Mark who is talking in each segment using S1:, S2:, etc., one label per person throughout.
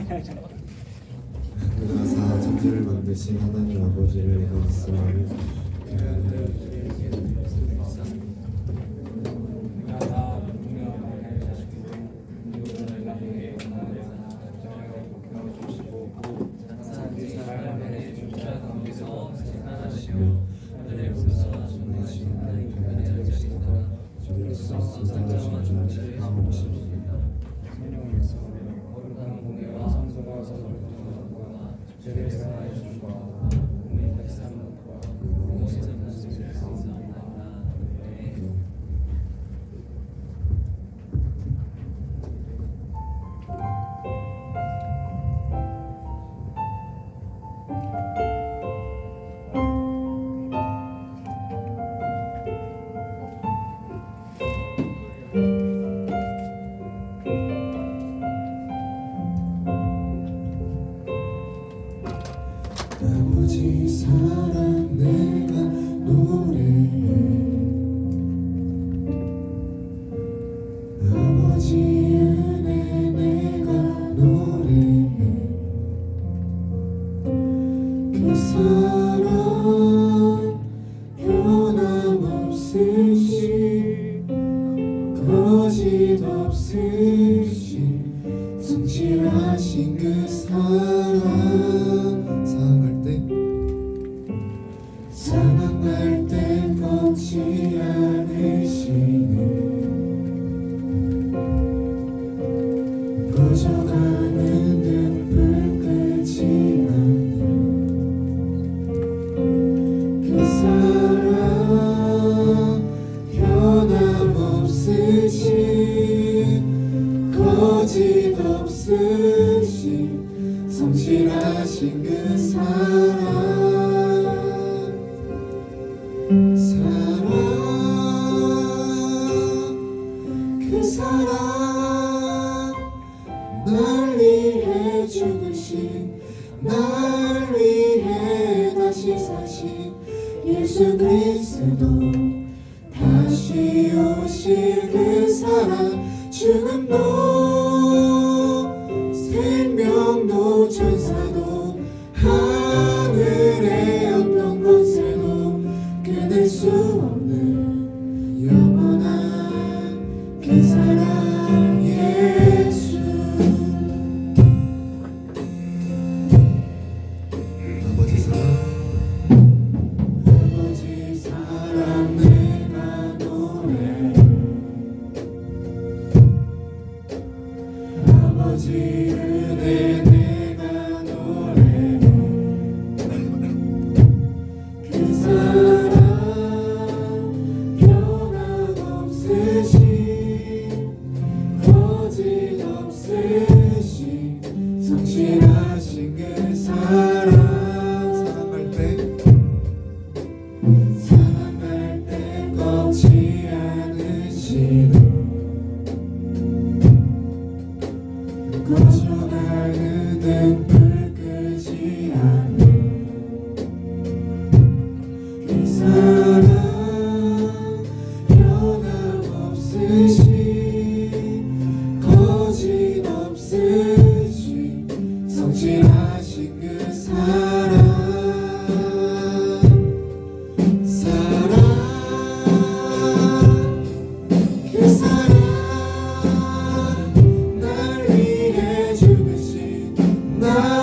S1: 가사 천지를 만드신 하나님 아버지를 내가 믿사오니 아버지 사랑 내가 노래해 아버지 은혜 내가 노래해 그 사랑 변함없으시 거짓 없으시 성실하신 그 사랑 상한 때 꺾지 않으시네 꺼져가는 등불 끄지 않네 그 사랑 변함없으시 거짓 없으시 성실하신 그 사랑 그 사랑 날 위해 죽으신 날 위해 다시 사신 예수 그리스도 다시 오실 그 사랑 죽음도 생명도 천사도 하늘의 어떤 권세도 끊을 수 없는 영원한 그 사랑 예수 아버지 사랑 내가 노래 아버지 은혜 내가 노래 그 사랑 거짓 없으시 성실하신 그 사랑 사랑할 때 꺾지 않으시네 꺼져가는 등불 끄지 않네 그 사랑 거짓 없으시 성실하신 그 사랑 그 사랑 날 위해 죽으신 날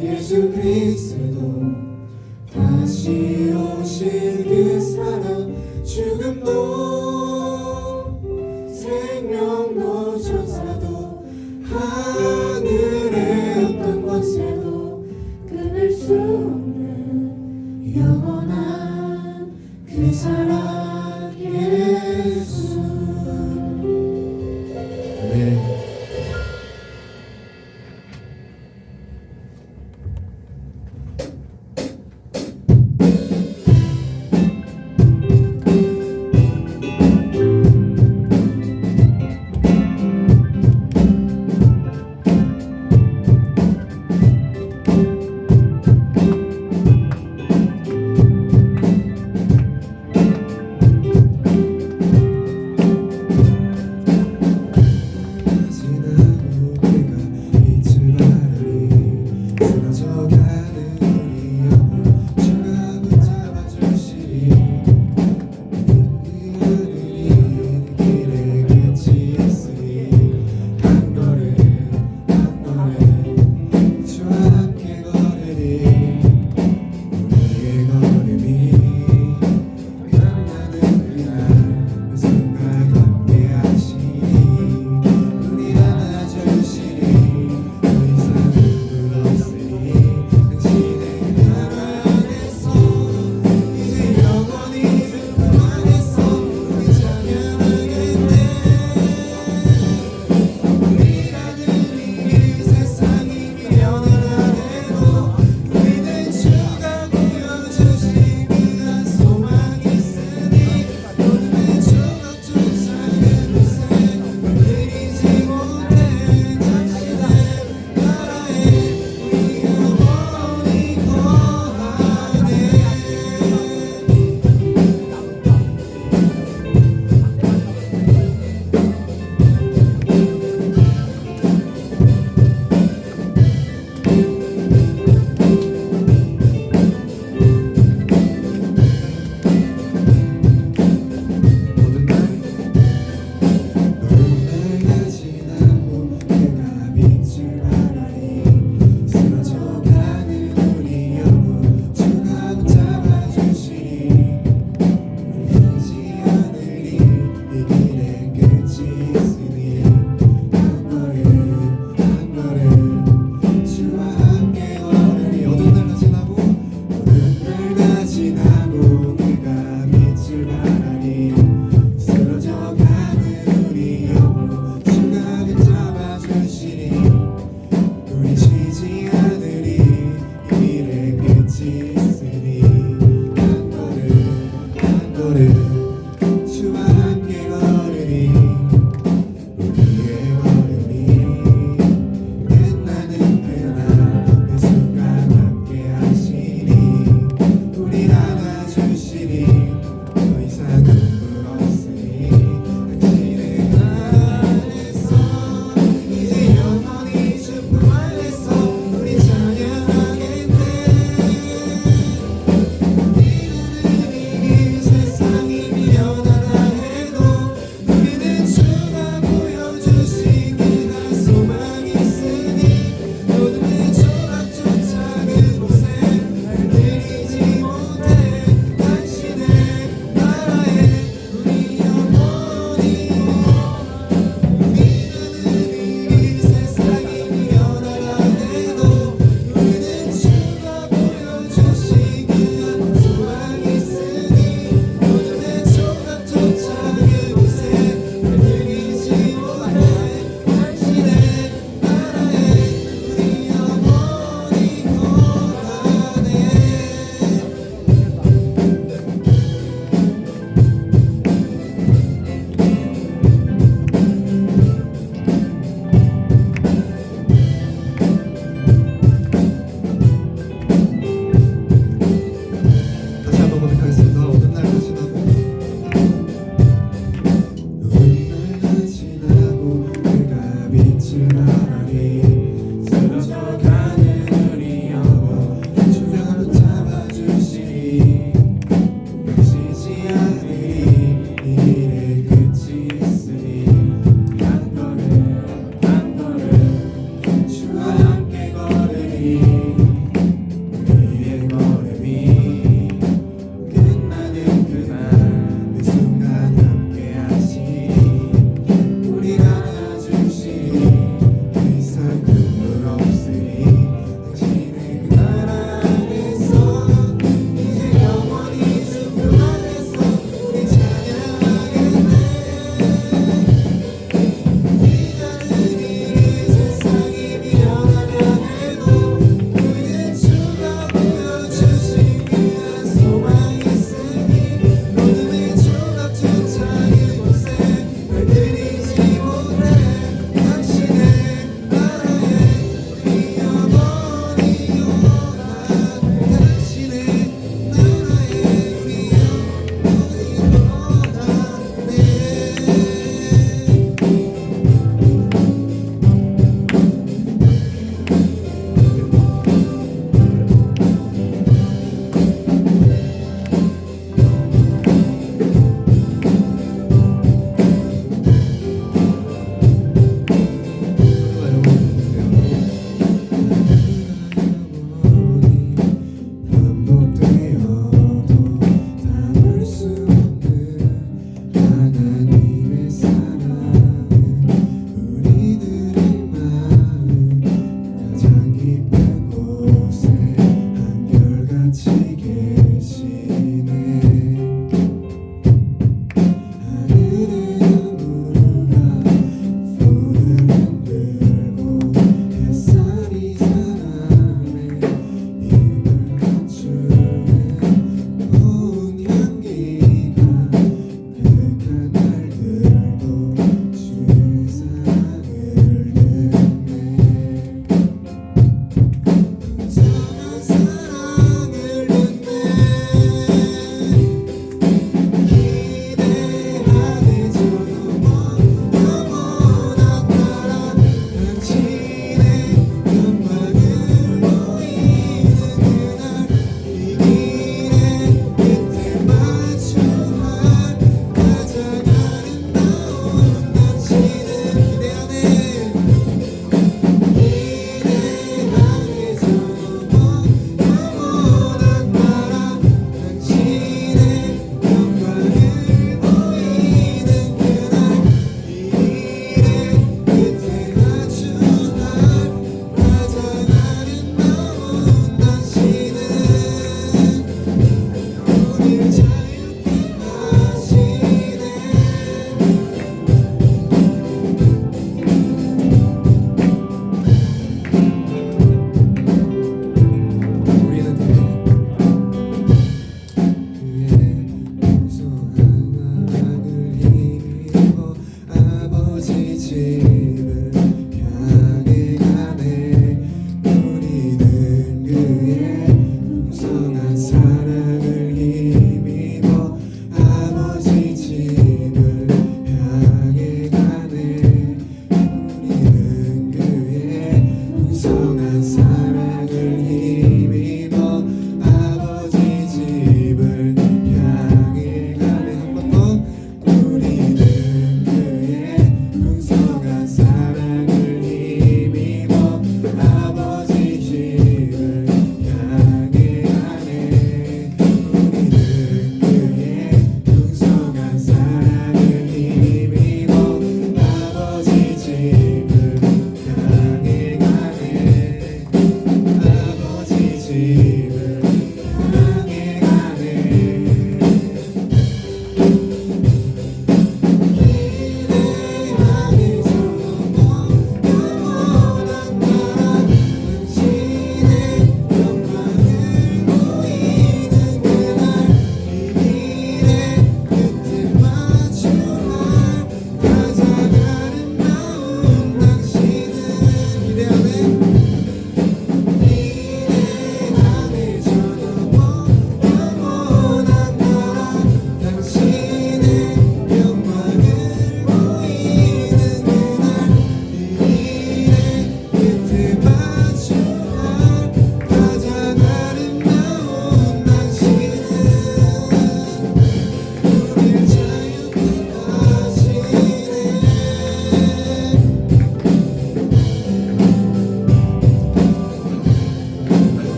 S1: 예수 그리스도 다시 오실 그 사랑 죽음도 생명도 천사도 하늘의 어떤 권세도
S2: 끊을 수 없는
S1: 영원한 그 사랑 예수. 네.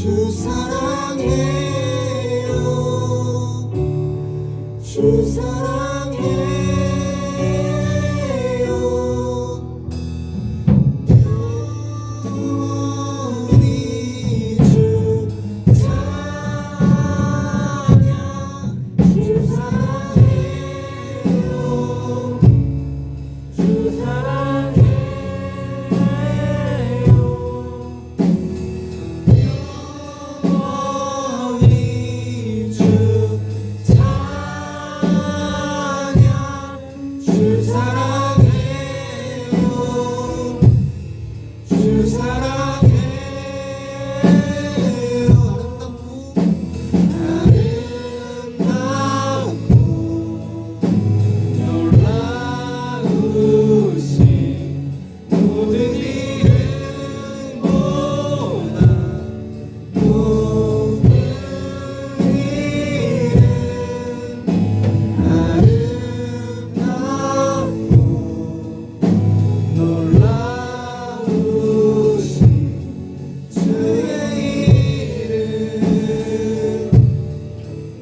S1: 주 사랑해요 주 사랑해요 영원히 주 찬양 주 사랑해요 주 사랑해요 영원히 주 찬양 주 사랑해요 주 사랑해요 아름답고 놀라우신 모든 이름보다 높은 이름 아름답고 놀라우신 주의 이름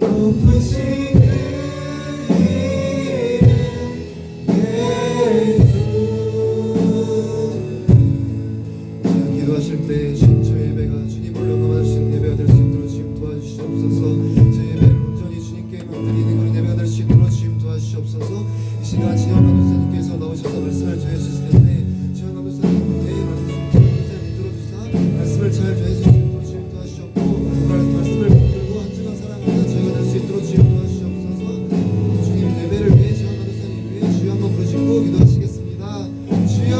S1: 높으신 그 이름 예수 기도하실 때 신처 예배가 주님 올려가신 예배가 될 수 있도록 주님 도와주시옵소서 제 예배를 온전히 주님께 드리는 그런 예배가 될 수 있도록 주님 도와주시옵소서 이 시간 지영관 목사님께서 나오셔서 말씀을 전해주실 텐데 지영관 목사님의 말씀 들어주사 말씀을 잘 전해주실 수 있도록 주님 도와주시옵고 말씀을 붙들고 한 주간 사랑하는 저희가 될 수 있도록 주님 도와주시옵소서 주님 예배를 위해 지영관 목사님 위해 주여 한번 부르시고 기도하시겠습니다 주여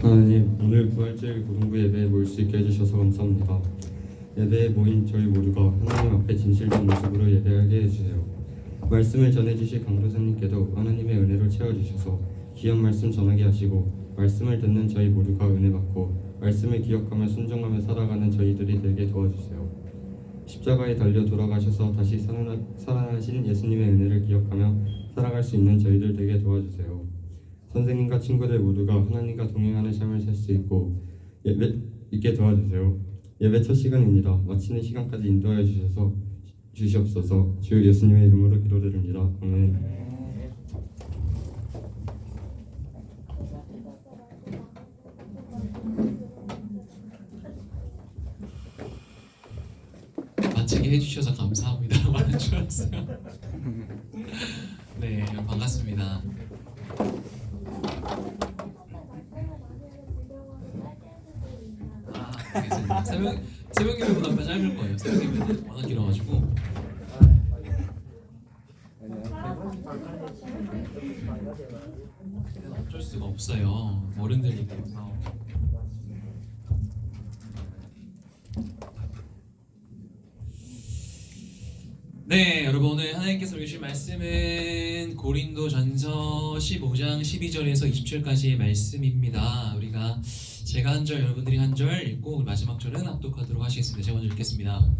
S3: 하나님, 오늘 부활절 고등부 예배에 모일 수 있게 해주셔서 감사합니다. 예배에 모인 저희 모두가 하나님 앞에 진실된 모습으로 예배하게 해주세요. 말씀을 전해주실 강도사님께도 하나님의 은혜로 채워주셔서 귀한 말씀 전하게 하시고 말씀을 듣는 저희 모두가 은혜 받고 말씀을 기억하며 순종하며 살아가는 저희들이 되게 도와주세요. 십자가에 달려 돌아가셔서 다시 살아나신 예수님의 은혜를 기억하며 살아갈 수 있는 저희들 되게 도와주세요. 선생님과 친구들 모두가 하나님과 동행하는 삶을 살 수 있고 예배 있게 도와주세요. 예배 첫 시간입니다. 마치는 시간까지 인도하여 주시옵소서. 주 예수님의 이름으로 기도드립니다. 아멘.
S4: 마치게 해주셔서 감사합니다. 말인 줄 알았어요. 네, 반갑습니다. 알겠습니다. 새벽 예배보다 짧을 거예요. 새벽 예배는 워낙 길어가지고. 어쩔 수가 없어요. 어른들이니까. 네, 여러분 오늘 하나님께서 주신 말씀은 고린도전서 15장 12절에서 20절까지의 말씀입니다. 우리가 제가 한 절, 여러분들이 한 절 읽고 마지막 절은 합독하도록 하시겠습니다. 제가 먼저 읽겠습니다.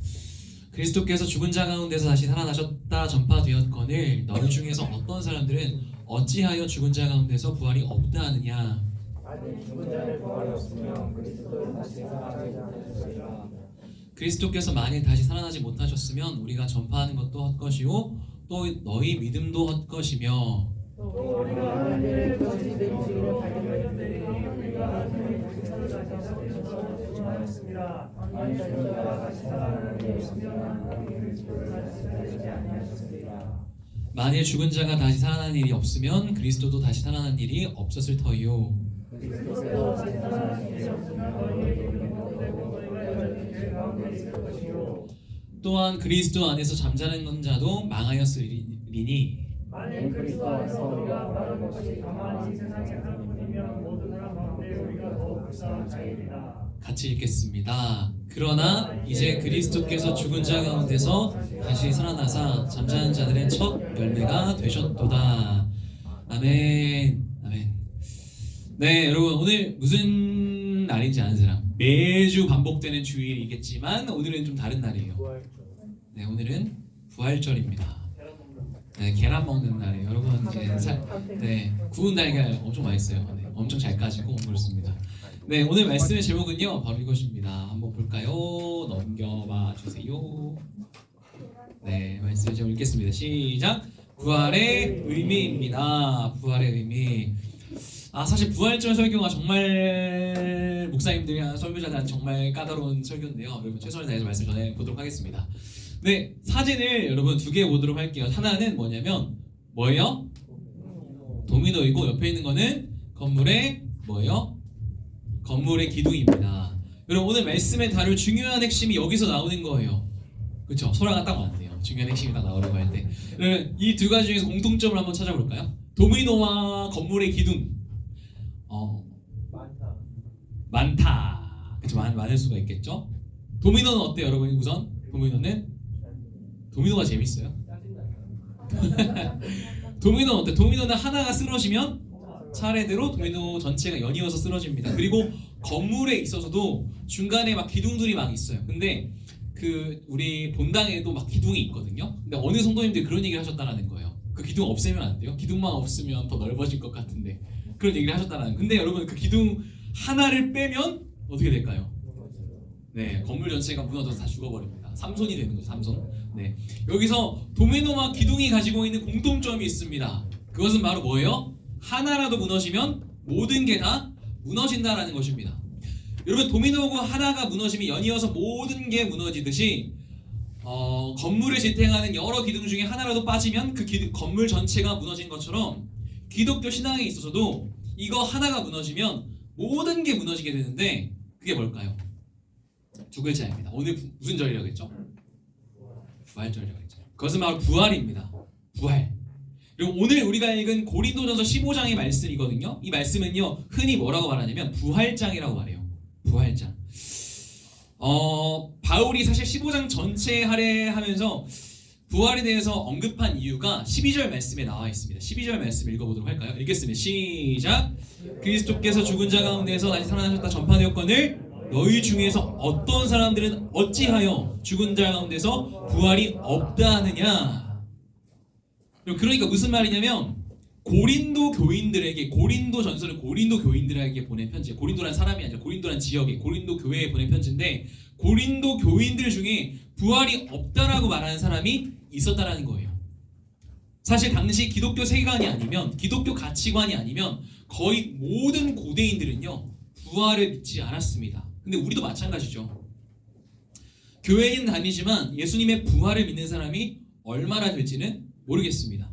S4: 그리스도께서 죽은 자 가운데서 다시 살아나셨다 전파되었거늘 너희 중에서 어떤 사람들은 어찌하여 죽은 자 가운데서 부활이 없다 하느냐.
S5: 아직 죽은 자를 부활이 없으며 그리스도를 다시 살아나지 않으셨으리라.
S4: 그리스도께서 만일 다시 살아나지 못하셨으면 우리가 전파하는 것도 헛것이요 또 너희 믿음도 헛것이며
S5: 또 우리가 하나님을 거짓된 지으로 발견하였으니 우리가 하나님의 그리스도를 다시 살아나셔서 죽음하였습니다. 만일 죽은 자가 다시 살아나는 게 없으면 하나님의 그리스도를 다시 살리지 아니하셨으리라.
S4: 만일 죽은 자가 다시 살아나는 일이 없으면 그리스도도 다시 살아나는 일이 없었을 터이요.
S5: 그리스도께서 다시 살아나신 일이 없으면 너희의 믿음도 되고 너희가 죄 가운데 있을 것이요.
S4: 또한 그리스도 안에서 잠자는 자도 망하였으리니
S5: 만일 그리스도 안에서 우리가 바라는 것이 가만히 세상의 사람뿐이면 모든 사람 가운데 우리가 더욱 불쌍한 자이리라.
S4: 같이 읽겠습니다. 그러나 이제 그리스도께서 죽은 자 가운데서 다시 살아나사 잠자는 자들의 첫 열매가 되셨도다. 아멘. 아멘. 네, 여러분 오늘 무슨 날인지 아는 사람? 매주 반복되는 주일이겠지만 오늘은 좀 다른 날이에요. 네, 오늘은 부활절입니다. 네, 계란 먹는 날이에요. 여러분 이제 구운 달걀 엄청 맛있어요. 네, 엄청 잘 까지고 그렇습니다. 네, 오늘 말씀의 제목은요 바로 이것입니다. 한번 볼까요? 넘겨봐 주세요. 네, 말씀의 제목 읽겠습니다. 시작. 부활의 의미입니다. 부활의 의미. 사실 부활절 설교가 정말 목사님들이나 설교자들한테 정말 까다로운 설교인데요. 여러분 최선을 다해서 말씀 전해 보도록 하겠습니다. 네, 사진을 여러분 두 개 보도록 할게요. 하나는 뭐냐면 뭐예요? 도미노이고 옆에 있는 거는 건물의 뭐예요? 건물의 기둥입니다. 여러분 오늘 말씀에 다룰 중요한 핵심이 여기서 나오는 거예요. 그렇죠? 소라가 딱 맞네요. 중요한 핵심이 딱 나오라고 할 때. 그러면 이 두 가지 중에서 공통점을 한번 찾아볼까요? 도미노와 건물의 기둥. 많다. 그렇죠? 많을 수가 있겠죠? 도미노는 어때요, 여러분? 우선 도미노가 재밌어요. 도미노는 어때? 도미노는 하나가 쓰러지면 차례대로 도미노 전체가 연이어서 쓰러집니다. 그리고 건물에 있어서도 중간에 막 기둥들이 막 있어요. 근데 그 우리 본당에도 막 기둥이 있거든요. 근데 어느 성도님들이 그런 얘기를 하셨다라는 거예요. 그 기둥 없애면 안 돼요. 기둥만 없으면 더 넓어질 것 같은데 그런 얘기를 하셨다라는. 근데 여러분 그 기둥 하나를 빼면 어떻게 될까요? 네, 건물 전체가 무너져서 다 죽어버립니다. 삼손이 되는 거죠, 삼손. 네, 여기서 도미노와 기둥이 가지고 있는 공통점이 있습니다. 그것은 바로 뭐예요? 하나라도 무너지면 모든 게 다 무너진다라는 것입니다. 여러분 도미노가 하나가 무너지면 연이어서 모든 게 무너지듯이 건물을 지탱하는 여러 기둥 중에 하나라도 빠지면 그 건물 전체가 무너진 것처럼 기독교 신앙에 있어서도 이거 하나가 무너지면 모든 게 무너지게 되는데 그게 뭘까요? 두 글자입니다. 오늘 무슨 절이라고 했죠? 부활절이라고 했죠. 그것은 바로 부활입니다. 부활. 그리고 오늘 우리가 읽은 고린도전서 15장의 말씀이거든요. 이 말씀은요 흔히 뭐라고 말하냐면 부활장이라고 말해요. 부활장. 바울이 사실 15장 전체에 할애하면서 부활에 대해서 언급한 이유가 12절 말씀에 나와 있습니다. 12절 말씀 읽어보도록 할까요? 읽겠습니다. 시작. 그리스도께서 죽은 자 가운데서 다시 살아나셨다 전파되었거늘 너희 중에서 어떤 사람들은 어찌하여 죽은 자 가운데서 부활이 없다 하느냐. 그러니까 무슨 말이냐면 고린도 교인들에게, 고린도 전서를 고린도 교인들에게 보낸 편지. 고린도란 사람이 아니라 고린도란 지역에, 고린도 교회에 보낸 편지인데 고린도 교인들 중에 부활이 없다라고 말하는 사람이 있었다라는 거예요. 사실 당시 기독교 세계관이 아니면, 기독교 가치관이 아니면 거의 모든 고대인들은요 부활을 믿지 않았습니다. 근데 우리도 마찬가지죠. 교회는 다니지만 예수님의 부활을 믿는 사람이 얼마나 될지는 모르겠습니다.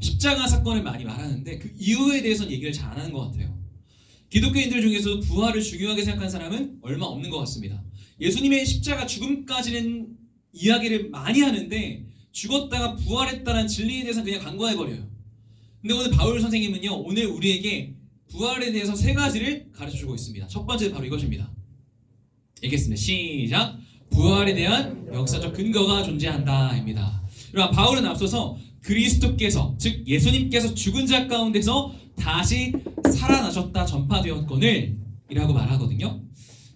S4: 십자가 사건을 많이 말하는데 그 이유에 대해서는 얘기를 잘 안 하는 것 같아요. 기독교인들 중에서 부활을 중요하게 생각하는 사람은 얼마 없는 것 같습니다. 예수님의 십자가 죽음까지는 이야기를 많이 하는데 죽었다가 부활했다는 진리에 대해서 그냥 간과해버려요. 근데 오늘 바울 선생님은요 오늘 우리에게 부활에 대해서 세 가지를 가르쳐주고 있습니다. 첫 번째 바로 이것입니다. 읽겠습니다. 시작. 부활에 대한 역사적 근거가 존재한다 입니다. 그러나 바울은 앞서서 그리스도께서, 즉 예수님께서 죽은 자 가운데서 다시 살아나셨다 전파되었거늘 이라고 말하거든요.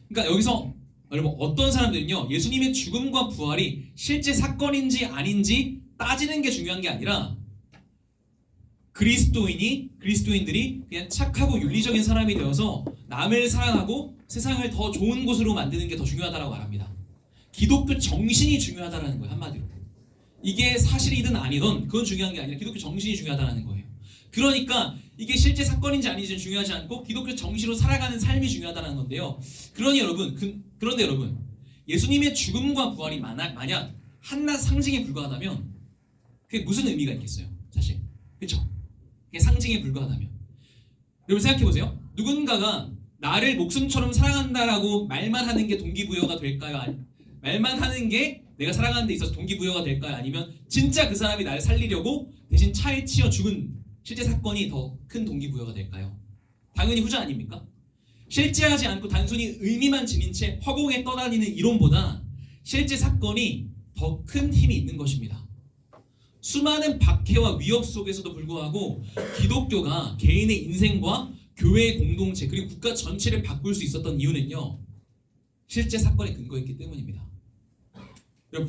S4: 그러니까 여기서 여러분 어떤 사람들은요 예수님의 죽음과 부활이 실제 사건인지 아닌지 따지는 게 중요한 게 아니라 그리스도인들이 그냥 착하고 윤리적인 사람이 되어서 남을 사랑하고 세상을 더 좋은 곳으로 만드는 게 더 중요하다고 말합니다. 기독교 정신이 중요하다는 거예요. 한마디로. 이게 사실이든 아니든 그건 중요한 게 아니라 기독교 정신이 중요하다는 거예요. 그러니까 이게 실제 사건인지 아닌지는 중요하지 않고 기독교 정신으로 살아가는 삶이 중요하다는 건데요. 그런데 여러분 예수님의 죽음과 부활이 만약 한낱 상징에 불과하다면 그게 무슨 의미가 있겠어요? 사실. 그렇죠? 그게 상징에 불과하다면 여러분 생각해보세요. 누군가가 나를 목숨처럼 사랑한다라고 말만 하는 게 동기부여가 될까요? 말만 하는 게 내가 살아가는 데 있어서 동기부여가 될까요? 아니면 진짜 그 사람이 나를 살리려고 대신 차에 치여 죽은 실제 사건이 더 큰 동기부여가 될까요? 당연히 후자 아닙니까? 실제하지 않고 단순히 의미만 지닌 채 허공에 떠다니는 이론보다 실제 사건이 더 큰 힘이 있는 것입니다. 수많은 박해와 위협 속에서도 불구하고 기독교가 개인의 인생과 교회의 공동체 그리고 국가 전체를 바꿀 수 있었던 이유는요, 실제 사건에 근거했기 때문입니다.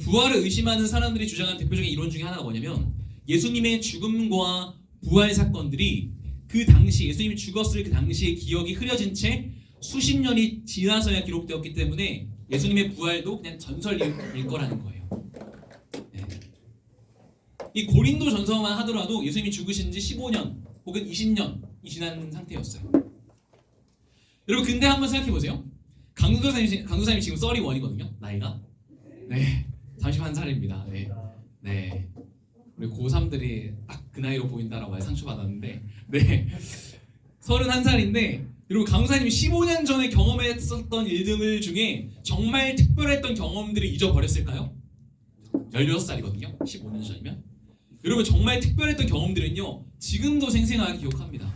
S4: 부활을 의심하는 사람들이 주장하는 대표적인 이론 중에 하나가 뭐냐면, 예수님의 죽음과 부활 사건들이 그 당시 예수님이 죽었을 그 당시의 기억이 흐려진 채 수십 년이 지나서야 기록되었기 때문에 예수님의 부활도 그냥 전설일 거라는 거예요. 네. 이 고린도 전서만 하더라도 예수님이 죽으신 지 15년 혹은 20년이 지난 상태였어요. 여러분, 근데 한번 생각해 보세요. 강도사님 지금 31이거든요. 나이가. 네. 31살입니다. 네. 네. 우리 고3들이 딱 그 나이로 보인다라고 많이 상처받았는데, 네. 31살인데, 여러분, 강도사님이 15년 전에 경험했었던 일들 중에 정말 특별했던 경험들을 잊어버렸을까요? 16살이거든요. 15년 전이면. 여러분, 정말 특별했던 경험들은요, 지금도 생생하게 기억합니다.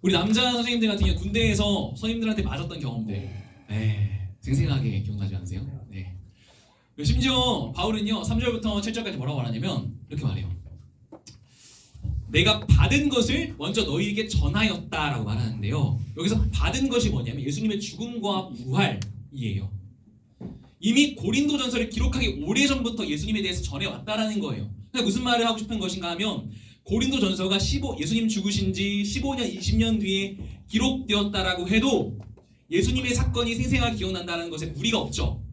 S4: 우리 남자 선생님들 같은 경우 군대에서 선임들한테 맞았던 경험들, 네, 생생하게 기억나지 않으세요? 네. 심지어 바울은요, 3절부터 7절까지 뭐라고 말하냐면 이렇게 말해요. 내가 받은 것을 먼저 너희에게 전하였다라고 말하는데요, 여기서 받은 것이 뭐냐면 예수님의 죽음과 부활이에요. 이미 고린도전서를 기록하기 오래전부터 예수님에 대해서 전해왔다라는 거예요. 그러니까 무슨 말을 하고 싶은 것인가 하면, 고린도전서가 예수님 죽으신 지 15년, 20년 뒤에 기록되었다라고 해도 예수님의 사건이 생생하게 기억난다는 것에 무리가 없죠.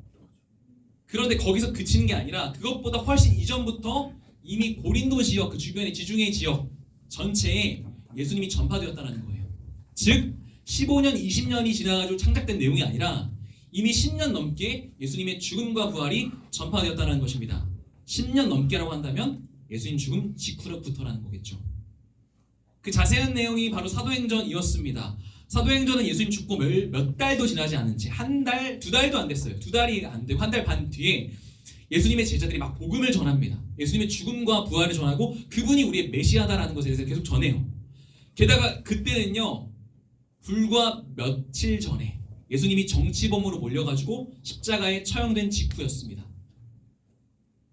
S4: 그런데 거기서 그치는 게 아니라 그것보다 훨씬 이전부터 이미 고린도 지역, 그 주변의 지중해 지역 전체에 예수님이 전파되었다는 거예요. 즉 15년, 20년이 지나가지고 창작된 내용이 아니라 이미 10년 넘게 예수님의 죽음과 부활이 전파되었다는 것입니다. 10년 넘게라고 한다면 예수님 죽음 직후부터라는 거겠죠. 그 자세한 내용이 바로 사도행전이었습니다. 사도행전은 예수님 죽고 몇 달도 지나지 않은 채 한 달, 두 달도 안 됐어요. 두 달이 안 되고 한 달 반 뒤에 예수님의 제자들이 막 복음을 전합니다. 예수님의 죽음과 부활을 전하고 그분이 우리의 메시아다라는 것에 대해서 계속 전해요. 게다가 그때는요, 불과 며칠 전에 예수님이 정치범으로 몰려가지고 십자가에 처형된 직후였습니다.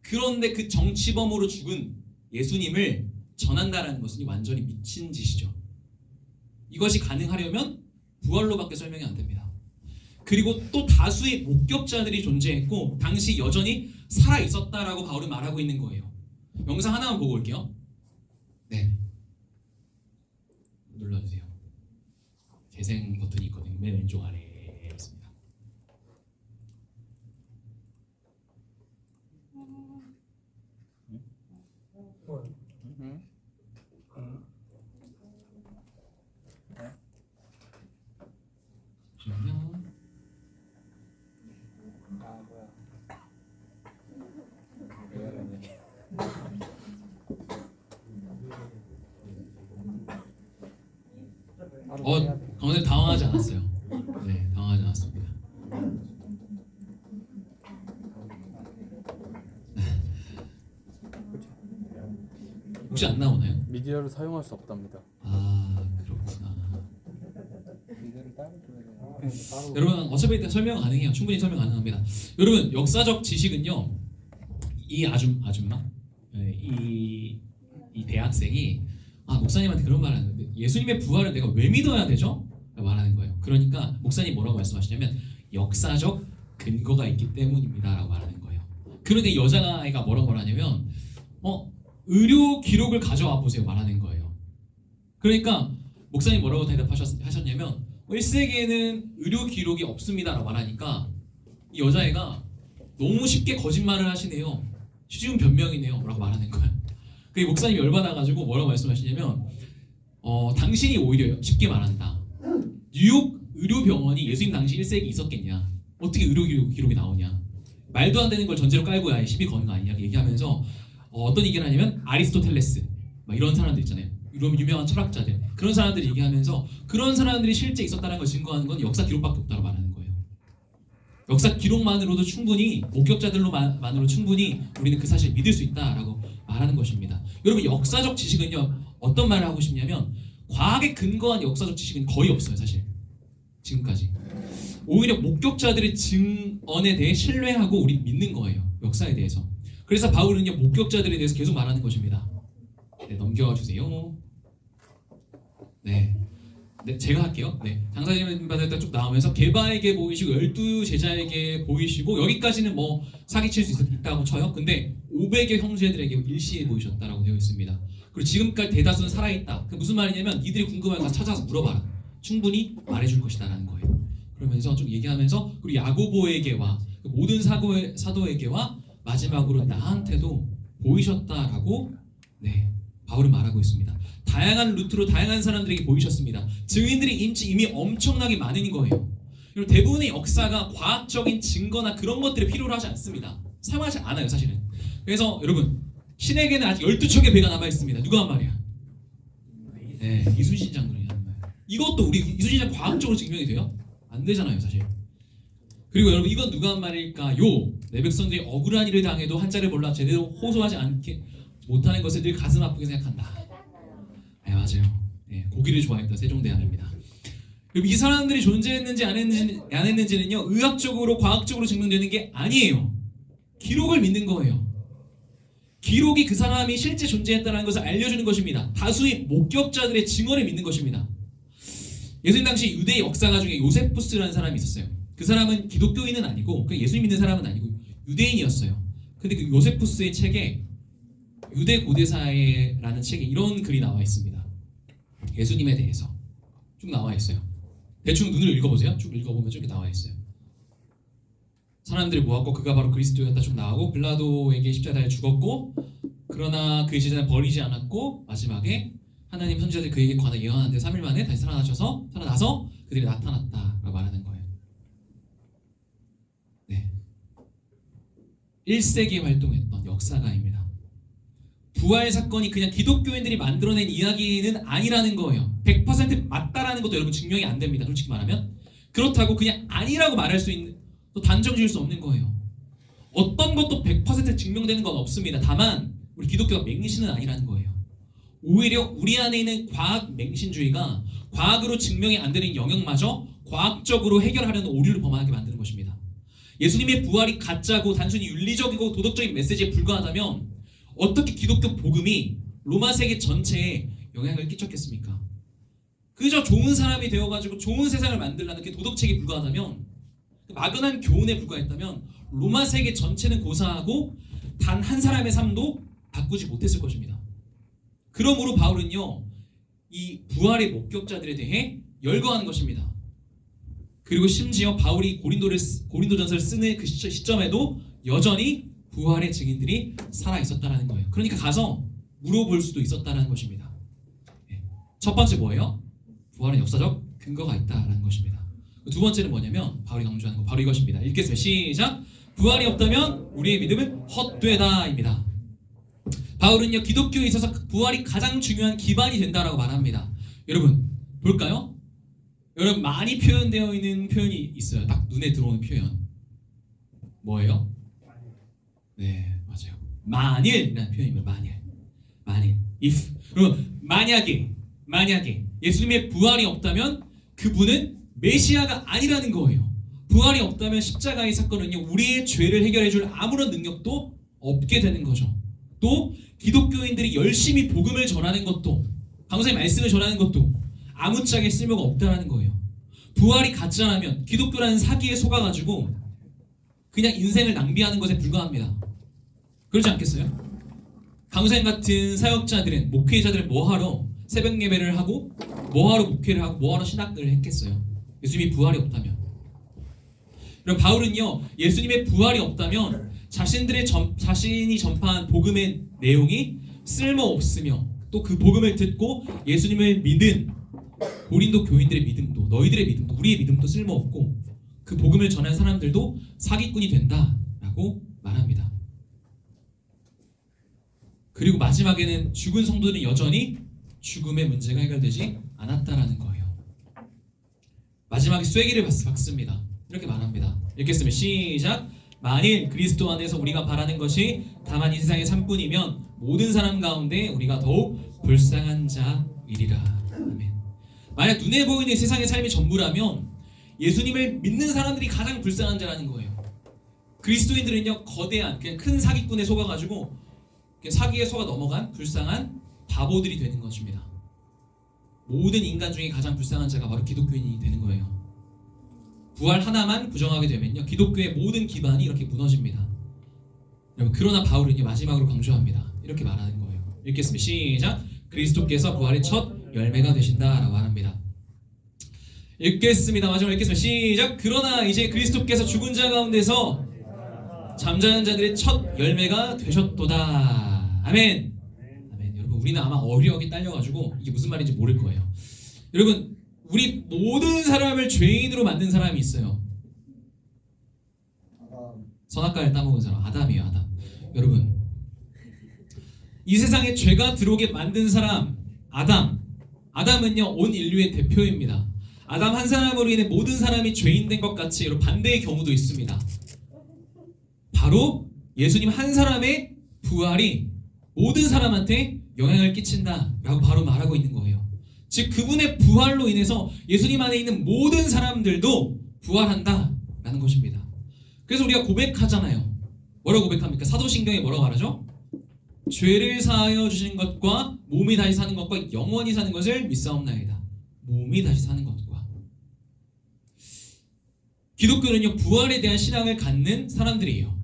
S4: 그런데 그 정치범으로 죽은 예수님을 전한다라는 것은 완전히 미친 짓이죠. 이것이 가능하려면 부활로밖에 설명이 안 됩니다. 그리고 또 다수의 목격자들이 존재했고 당시 여전히 살아 있었다라고 바울은 말하고 있는 거예요. 영상 하나만 보고 올게요. 네, 눌러주세요. 재생 버튼이 있거든요. 맨 왼쪽 아래에 있습니다. 강원님 당황하지 않았어요. 네, 당황하지 않았습니다. 혹시 안 나오나요?
S6: 미디어를 사용할 수 없답니다.
S4: 아, 그렇구나. 여러분, 어차피 일단 설명 가능해요. 충분히 설명 가능합니다. 여러분, 역사적 지식은요, 이 아줌마, 이 대학생이 목사님한테 그런 말을 하는데, 예수님의 부활을 내가 왜 믿어야 되죠? 말하는 거예요. 그러니까 목사님 뭐라고 말씀하시냐면 역사적 근거가 있기 때문입니다라고 말하는 거예요. 그런데 여자아이가 뭐라고 말하냐면 의료 기록을 가져와 보세요 말하는 거예요. 그러니까 목사님 뭐라고 대답하셨냐면 1세기에는 의료 기록이 없습니다라고 말하니까 이 여자애가 너무 쉽게 거짓말을 하시네요. 쉬운 변명이네요 라고 말하는 거예요. 그 목사님이 열받아가지고 뭐라고 말씀하시냐면 당신이 오히려 쉽게 말한다. 뉴욕 의료병원이 예수님 당시 1세기 있었겠냐? 어떻게 의료 기록이 나오냐? 말도 안 되는 걸 전제로 깔고 시비 거는 거 아니냐? 얘기하면서 어떤 얘기를 하냐면 아리스토텔레스 막 이런 사람들 있잖아요. 유명한 철학자들, 그런 사람들이 얘기하면서 그런 사람들이 실제 있었다는 걸 증거하는 건 역사 기록밖에 없다고 말하는 거예요. 역사 기록만으로도 충분히, 목격자들로만으로 충분히 우리는 그 사실을 믿을 수 있다라고 말하는 것입니다. 여러분, 역사적 지식은요 어떤 말을 하고 싶냐면 과학에 근거한 역사적 지식은 거의 없어요. 사실 지금까지. 오히려 목격자들의 증언에 대해 신뢰하고 우리 믿는 거예요. 역사에 대해서. 그래서 바울은요 목격자들에 대해서 계속 말하는 것입니다. 네, 넘겨주세요. 네, 제가 할게요. 네, 장사님한테 쭉 나오면서 게바에게 보이시고 12제자에게 보이시고 여기까지는 뭐 사기칠 수 있다고 쳐요. 근데 500의 형제들에게 일시에 보이셨다라고 되어 있습니다. 그리고 지금까지 대다수는 살아있다. 그 무슨 말이냐면 니들이 궁금하면 가서 찾아서 물어봐라. 충분히 말해줄 것이다라는 거예요. 그러면서 좀 얘기하면서 그리고 야고보에게와 모든 사도에게와 마지막으로 나한테도 보이셨다라고 네, 바울은 말하고 있습니다. 다양한 루트로 다양한 사람들에게 보이셨습니다. 증인들이 이미 엄청나게 많은 거예요. 그리고 대부분의 역사가 과학적인 증거나 그런 것들이 필요로 하지 않습니다. 사용하지 않아요, 사실은. 그래서 여러분, 신에게는 아직 12척의 배가 남아 있습니다. 누가 한 말이야? 네, 이순신 장군이 한 말. 이것도 우리 이순신 장군 과학적으로 증명이 돼요? 안 되잖아요, 사실. 그리고 여러분, 이건 누가 한 말일까요? 내 백성들이 억울한 일을 당해도 한자를 몰라 제대로 호소하지 않게 못하는 것을 늘 가슴 아프게 생각한다. 네, 맞아요. 네, 고기를 좋아했던 세종대왕입니다. 그럼 이 사람들이 존재했는지 안 했는지는요 의학적으로 과학적으로 증명되는 게 아니에요. 기록을 믿는 거예요. 기록이 그 사람이 실제 존재했다는 것을 알려주는 것입니다. 다수의 목격자들의 증언을 믿는 것입니다. 예수님 당시 유대 역사가 중에 요세푸스라는 사람이 있었어요. 그 사람은 기독교인은 아니고 예수님 믿는 사람은 아니고 유대인이었어요. 근데 그 요세푸스의 책에 유대 고대사회라는 책에 이런 글이 나와 있습니다. 예수님에 대해서 쭉 나와 있어요. 대충 눈을 읽어보세요. 쭉 읽어보면 쭉 나와 있어요. 사람들이 모았고 그가 바로 그리스도였다 쭉 나오고 빌라도에게 십자가에 죽었고 그러나 그의 제자는 버리지 않았고 마지막에 하나님 선지자들이 그에게 관하 예언하는데 3일 만에 다시 살아나서 그들이 나타났다라고 말하는 거예요. 네, 1세기에 활동했던 역사가입니다. 부활 사건이 그냥 기독교인들이 만들어낸 이야기는 아니라는 거예요. 100% 맞다라는 것도 여러분 증명이 안 됩니다. 솔직히 말하면. 그렇다고 그냥 아니라고 말할 수 있는 또 단정 지을 수 없는 거예요. 어떤 것도 100% 증명되는 건 없습니다. 다만 우리 기독교가 맹신은 아니라는 거예요. 오히려 우리 안에 있는 과학 맹신주의가 과학으로 증명이 안 되는 영역마저 과학적으로 해결하려는 오류를 범하게 만드는 것입니다. 예수님의 부활이 가짜고 단순히 윤리적이고 도덕적인 메시지에 불과하다면 어떻게 기독교 복음이 로마 세계 전체에 영향을 끼쳤겠습니까? 그저 좋은 사람이 되어가지고 좋은 세상을 만들라는 그 도덕책에 불과하다면 막연한 교훈에 불과했다면 로마 세계 전체는 고사하고 단 한 사람의 삶도 바꾸지 못했을 것입니다. 그러므로 바울은요 이 부활의 목격자들에 대해 열거하는 것입니다. 그리고 심지어 바울이 고린도전서를 쓰는 그 시점에도 여전히 부활의 증인들이 살아 있었다라는 거예요. 그러니까 가서 물어볼 수도 있었다라는 것입니다. 첫 번째 뭐예요? 부활은 역사적 근거가 있다라는 것입니다. 두 번째는 뭐냐면 바울이 강조하는 거 바로 이것입니다. 읽겠습니다. 시작. 부활이 없다면 우리의 믿음은 헛되다입니다. 바울은요 기독교에 있어서 부활이 가장 중요한 기반이 된다라고 말합니다. 여러분 볼까요? 여러분 많이 표현되어 있는 표현이 있어요. 딱 눈에 들어오는 표현 뭐예요? 네 맞아요. 만일이라는 표현입니다. 만일 if. 여러분 만약에 예수님의 부활이 없다면 그분은 메시아가 아니라는 거예요. 부활이 없다면 십자가의 사건은요 우리의 죄를 해결해줄 아무런 능력도 없게 되는 거죠. 또 기독교인들이 열심히 복음을 전하는 것도 강사의 말씀을 전하는 것도 아무짝에 쓸모가 없다라는 거예요. 부활이 가짜라면 기독교라는 사기에 속아가지고 그냥 인생을 낭비하는 것에 불과합니다. 그렇지 않겠어요? 강사님 같은 사역자들은 목회자들은 뭐하러 새벽 예배를 하고 뭐하러 목회를 하고 뭐하러 신학을 했겠어요? 예수님이 부활이 없다면. 그럼 바울은요 예수님의 부활이 없다면 자신이 전파한 복음의 내용이 쓸모없으며 또 그 복음을 듣고 예수님을 믿은 고린도 교인들의 믿음도 너희들의 믿음도 우리의 믿음도 쓸모없고 그 복음을 전한 사람들도 사기꾼이 된다라고 말합니다. 그리고 마지막에는 죽은 성도는 여전히 죽음의 문제가 해결되지 않았다라는 거예요. 마지막에 쐐기를 받습니다. 이렇게 말합니다. 읽겠습니다. 시작. 만일 그리스도 안에서 우리가 바라는 것이 다만 이 세상의 삶뿐이면 모든 사람 가운데 우리가 더욱 불쌍한 자이리라. 아멘. 만약 눈에 보이는 세상의 삶이 전부라면 예수님을 믿는 사람들이 가장 불쌍한 자라는 거예요. 그리스도인들은요 거대한 그냥 큰 사기꾼에 속아가지고 사기에 속아 넘어간 불쌍한 바보들이 되는 것입니다. 모든 인간 중에 가장 불쌍한 자가 바로 기독교인이 되는 거예요. 부활 하나만 부정하게 되면요 기독교의 모든 기반이 이렇게 무너집니다. 여러분 그러나 바울은요 마지막으로 강조합니다. 이렇게 말하는 거예요. 읽겠습니다. 시작. 그리스도께서 부활의 첫 열매가 되신다라고 말합니다. 읽겠습니다. 마지막으로 읽겠습니다. 시작. 그러나 이제 그리스도께서 죽은 자 가운데서 잠자는 자들의 첫 열매가 되셨도다. 아멘. 아멘. 여러분 우리는 아마 어려하게 딸려가지고 이게 무슨 말인지 모를 거예요. 여러분 우리 모든 사람을 죄인으로 만든 사람이 있어요. 선악과를 따먹은 사람 아담이에요. 아담. 여러분 이 세상에 죄가 들어오게 만든 사람 아담은요 온 인류의 대표입니다. 아담 한 사람으로 인해 모든 사람이 죄인 된 것 같이 여러분 반대의 경우도 있습니다. 바로 예수님 한 사람의 부활이 모든 사람한테 영향을 끼친다라고 바로 말하고 있는 거예요. 즉 그분의 부활로 인해서 예수님 안에 있는 모든 사람들도 부활한다라는 것입니다. 그래서 우리가 고백하잖아요. 뭐라고 고백합니까? 사도신경에 뭐라고 말하죠? 죄를 사하여 주시는 것과 몸이 다시 사는 것과 영원히 사는 것을 믿사옵나이다. 몸이 다시 사는 것과 기독교는요 부활에 대한 신앙을 갖는 사람들이에요.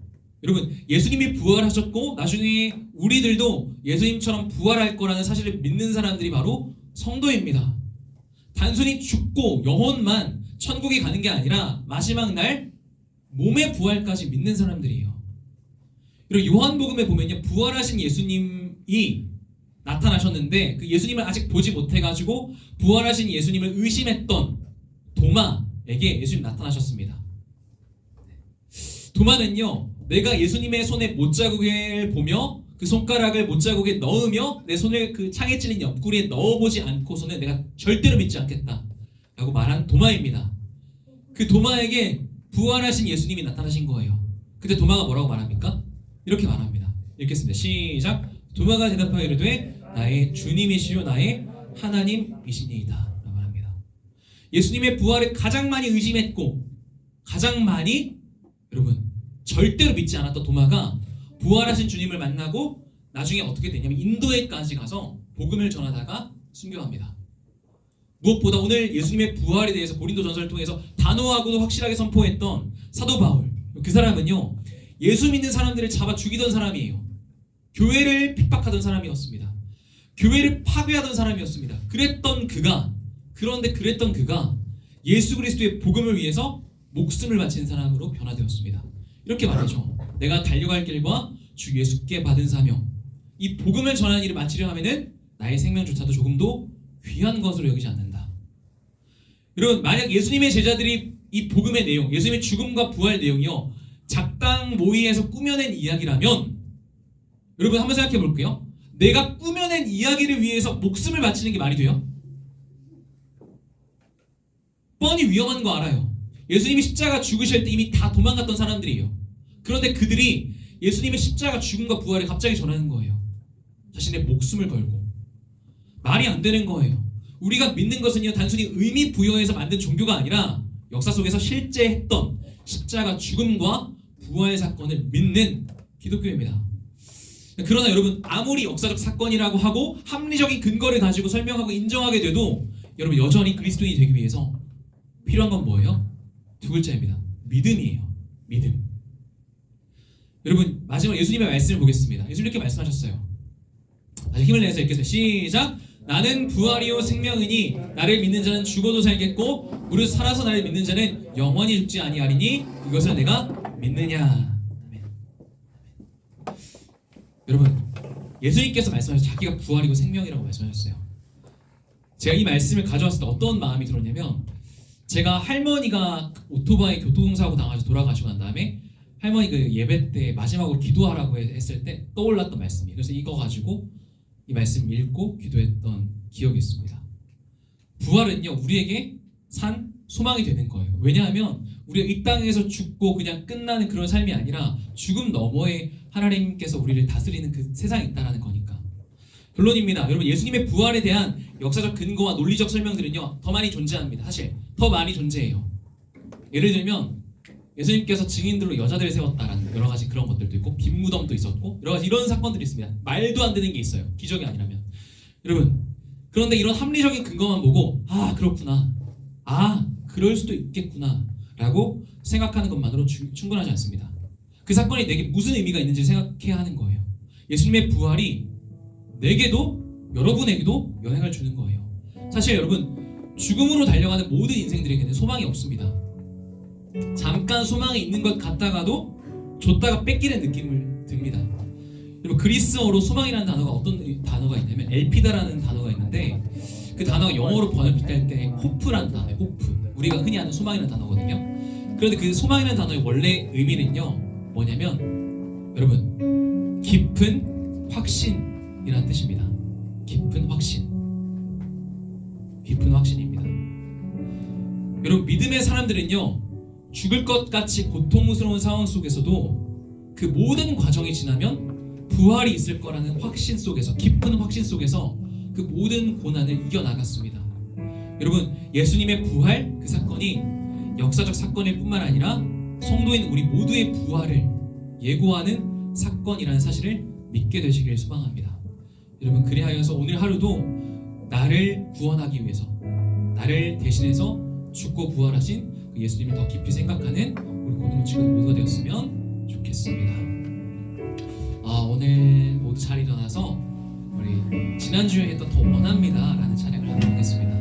S4: 여러분 예수님이 부활하셨고 나중에 우리들도 예수님처럼 부활할 거라는 사실을 믿는 사람들이 바로 성도입니다. 단순히 죽고 영혼만 천국에 가는 게 아니라 마지막 날 몸의 부활까지 믿는 사람들이에요. 그리고 요한복음에 보면요 부활하신 예수님이 나타나셨는데 그 예수님을 아직 보지 못해가지고 부활하신 예수님을 의심했던 도마에게 예수님 나타나셨습니다. 도마는요 내가 예수님의 손에 못자국을 보며 그 손가락을 못자국에 넣으며 내 손을 그 창에 찔린 옆구리에 넣어보지 않고서는 내가 절대로 믿지 않겠다 라고 말한 도마입니다. 그 도마에게 부활하신 예수님이 나타나신 거예요. 그때 도마가 뭐라고 말합니까? 이렇게 말합니다. 읽겠습니다. 시작. 도마가 대답하여 이르되 나의 주님이시요 나의 하나님이시니이다 라고 말합니다. 예수님의 부활을 가장 많이 의심했고 가장 많이 여러분 절대로 믿지 않았던 도마가 부활하신 주님을 만나고 나중에 어떻게 되냐면 인도에까지 가서 복음을 전하다가 순교합니다. 무엇보다 오늘 예수님의 부활에 대해서 고린도전서를 통해서 단호하고도 확실하게 선포했던 사도 바울 그 사람은요 예수 믿는 사람들을 잡아 죽이던 사람이에요. 교회를 핍박하던 사람이었습니다. 교회를 파괴하던 사람이었습니다. 그랬던 그가 예수 그리스도의 복음을 위해서 목숨을 바친 사람으로 변화되었습니다. 이렇게 말하죠. 내가 달려갈 길과 주 예수께 받은 사명 이 복음을 전하는 일을 마치려 하면은 나의 생명조차도 조금도 귀한 것으로 여기지 않는다. 여러분 만약 예수님의 제자들이 이 복음의 내용 예수님의 죽음과 부활 내용이요 작당 모의에서 꾸며낸 이야기라면 여러분 한번 생각해 볼게요. 내가 꾸며낸 이야기를 위해서 목숨을 바치는 게 말이 돼요? 뻔히 위험한 거 알아요. 예수님이 십자가 죽으실 때 이미 다 도망갔던 사람들이에요. 그런데 그들이 예수님의 십자가 죽음과 부활을 갑자기 전하는 거예요. 자신의 목숨을 걸고. 말이 안 되는 거예요. 우리가 믿는 것은요 단순히 의미 부여해서 만든 종교가 아니라 역사 속에서 실제 했던 십자가 죽음과 부활 사건을 믿는 기독교입니다. 그러나 여러분 아무리 역사적 사건이라고 하고 합리적인 근거를 가지고 설명하고 인정하게 돼도 여러분 여전히 그리스도인이 되기 위해서 필요한 건 뭐예요? 두 글자입니다. 믿음이에요. 믿음. 여러분 마지막 예수님의 말씀을 보겠습니다. 예수님 이렇게 말씀하셨어요. 다시 힘을 내서 읽겠습니다. 시작. 나는 부활이요 생명이니 나를 믿는 자는 죽어도 살겠고 무릇 살아서 나를 믿는 자는 영원히 죽지 아니하리니 이것을 내가 믿느냐. 아멘. 여러분 예수님께서 말씀하셔서 자기가 부활이고 생명이라고 말씀하셨어요. 제가 이 말씀을 가져왔을 때 어떤 마음이 들었냐면 제가 할머니가 오토바이 교통사고 당하셔서 돌아가시고 난 다음에 할머니 그 예배 때 마지막으로 기도하라고 했을 때 떠올랐던 말씀이에요. 그래서 이거 가지고 이 말씀 읽고 기도했던 기억이 있습니다. 부활은요 우리에게 산 소망이 되는 거예요. 왜냐하면 우리가 이 땅에서 죽고 그냥 끝나는 그런 삶이 아니라 죽음 너머에 하나님께서 우리를 다스리는 그 세상이 있다는 거니까. 결론입니다. 여러분 예수님의 부활에 대한 역사적 근거와 논리적 설명들은요 더 많이 존재합니다. 사실 더 많이 존재해요. 예를 들면 예수님께서 증인들로 여자들을 세웠다라는 여러 가지 그런 것들도 있고 빈무덤도 있었고 여러 가지 이런 사건들이 있습니다. 말도 안 되는 게 있어요. 기적이 아니라면. 여러분 그런데 이런 합리적인 근거만 보고 아 그렇구나, 아 그럴 수도 있겠구나 라고 생각하는 것만으로 충분하지 않습니다. 그 사건이 내게 무슨 의미가 있는지를 생각해야 하는 거예요. 예수님의 부활이 내게도 여러분에게도 영향을 주는 거예요. 사실 여러분 죽음으로 달려가는 모든 인생들에게는 소망이 없습니다. 잠깐 소망이 있는 것 같다가도 줬다가 뺏기는 느낌을 듭니다. 여러분 그리스어로 소망이라는 단어가 어떤 단어가 있냐면 엘피다라는 단어가 있는데 그 단어가 영어로 번역될 때 호프라는 단어예요. 호프. 우리가 흔히 아는 소망이라는 단어거든요. 그런데 그 소망이라는 단어의 원래 의미는요 뭐냐면 여러분 깊은 확신이라는 뜻입니다. 깊은 확신. 깊은 확신입니다. 여러분 믿음의 사람들은요 죽을 것 같이 고통스러운 상황 속에서도 그 모든 과정이 지나면 부활이 있을 거라는 확신 속에서 깊은 확신 속에서 그 모든 고난을 이겨나갔습니다. 여러분 예수님의 부활 그 사건이 역사적 사건일 뿐만 아니라 성도인 우리 모두의 부활을 예고하는 사건이라는 사실을 믿게 되시길 소망합니다. 여러분 그리하여서 오늘 하루도 나를 구원하기 위해서 나를 대신해서 죽고 부활하신 그 예수님을 더 깊이 생각하는 우리 고등부 친구들 모두가 되었으면 좋겠습니다. 오늘 모두 잘 일어나서 우리 지난주에 했던 더 원합니다 라는 찬양을 하도록 하겠습니다.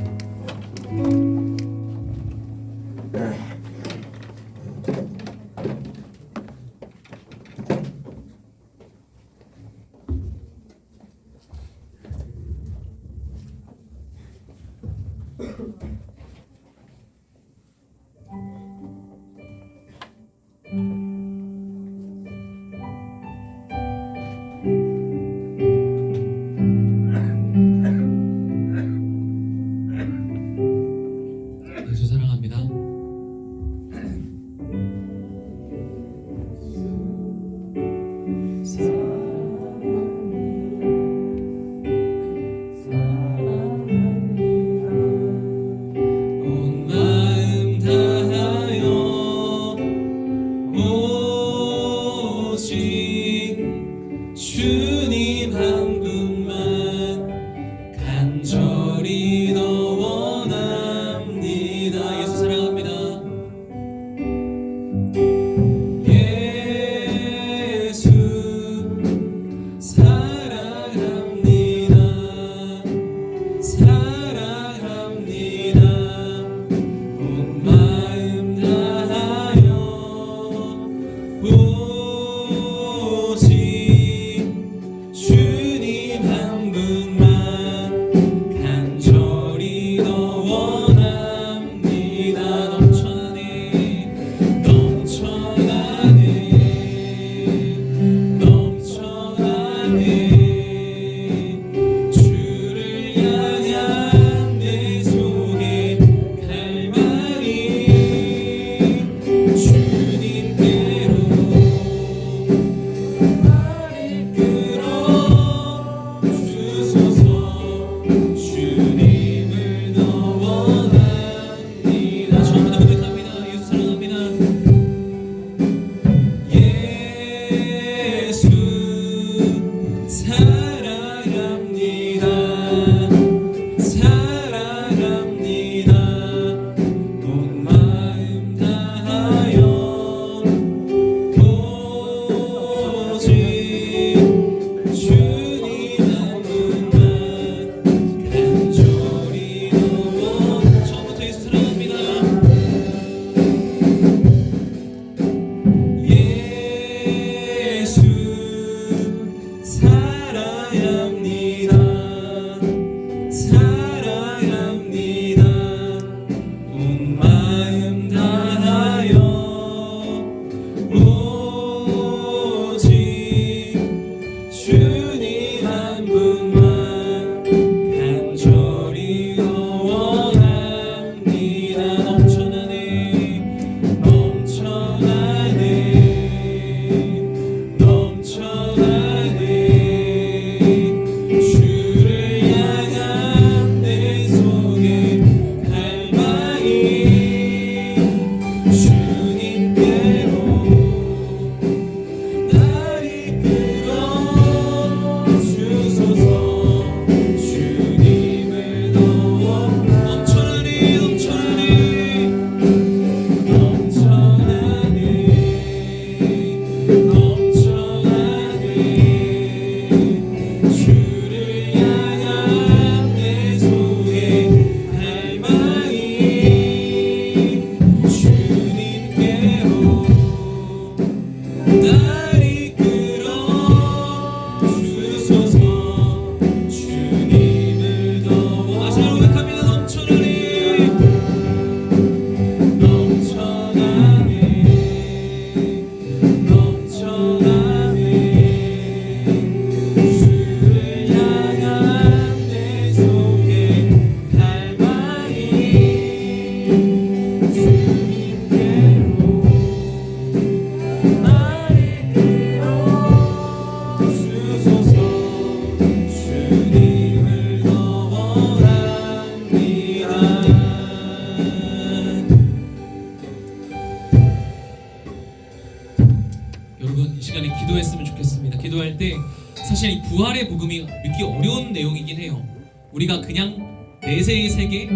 S4: 여러분 이 시간에 기도했으면 좋겠습니다. 기도할 때 사실 이 부활의 복음이 믿기 어려운 내용이긴 해요. 우리가 그냥 내세의 세계,